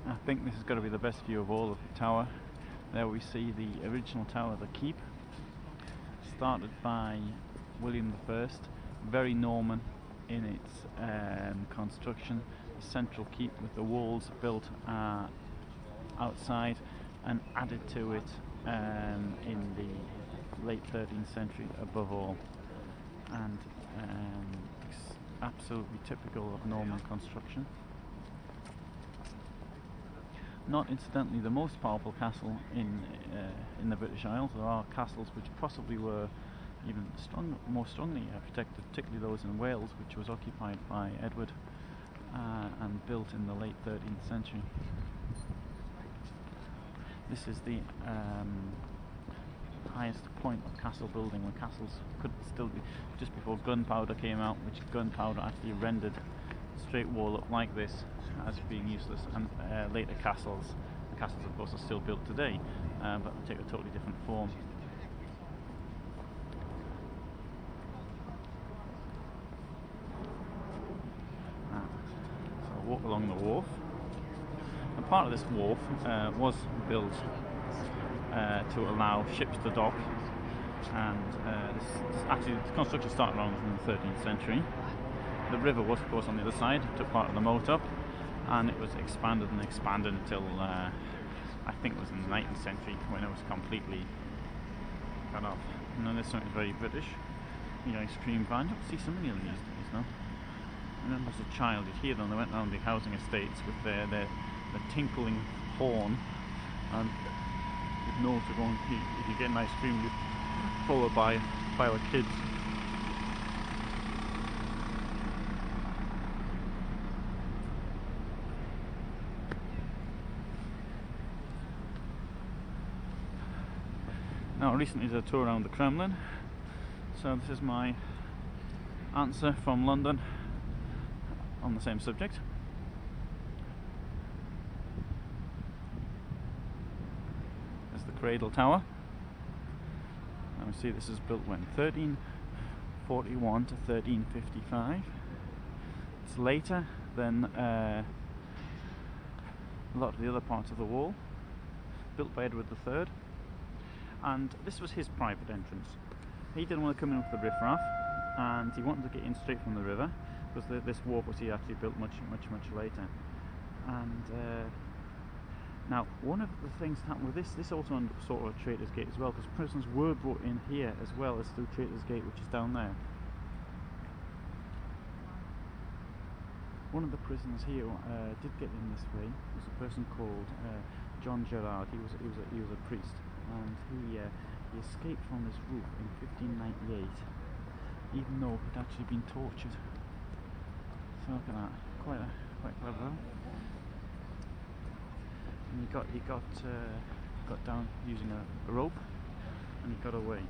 I think this is going to be the best view of all of the tower. There we see the original tower, the keep, started by William I, very Norman in its construction. The central keep with the walls built outside and added to it in the late 13th century above all, and it's absolutely typical of Norman construction. Not incidentally the most powerful castle in the British Isles. There are castles which possibly were even more strongly protected, particularly those in Wales, which was occupied by Edward and built in the late 13th century. This is the highest point of castle building, when castles could still be, just before gunpowder came out, which gunpowder actually rendered a straight wall up like this as being useless, and later castles of course are still built today, but they take a totally different form. So I'll walk along the wharf, and part of this wharf was built to allow ships to dock, and actually the construction started around in the 13th century. The river was of course on the other side, took part of the moat up, and it was expanded and expanded until I think it was in the 19th century when it was completely cut off. And then this one is very British, the ice cream van. You don't see so many of these days now. I remember as a child you'd hear them, they went around the housing estates with their tinkling horn, and you'd know to go and if you get an ice cream, you'd followed by a pile of kids. Now, I recently did a tour around the Kremlin, so this is my answer from London on the same subject. There's the Cradle Tower. And we see this is built when? 1341 to 1355. It's later than a lot of the other parts of the wall, built by Edward III. And this was his private entrance. He didn't want to come in with the riffraff, and he wanted to get in straight from the river, because this wharf was he actually built much later. And now, one of the things that happened with this also ended up sort of a Traitors' Gate as well, because prisoners were brought in here as well as through Traitors' Gate, which is down there. One of the prisoners here did get in this way. It was a person called John Gerard. He was a priest, and he escaped from this roof in 1598, even though he'd actually been tortured. So look at that, quite clever. And he got down using a rope, and he got away.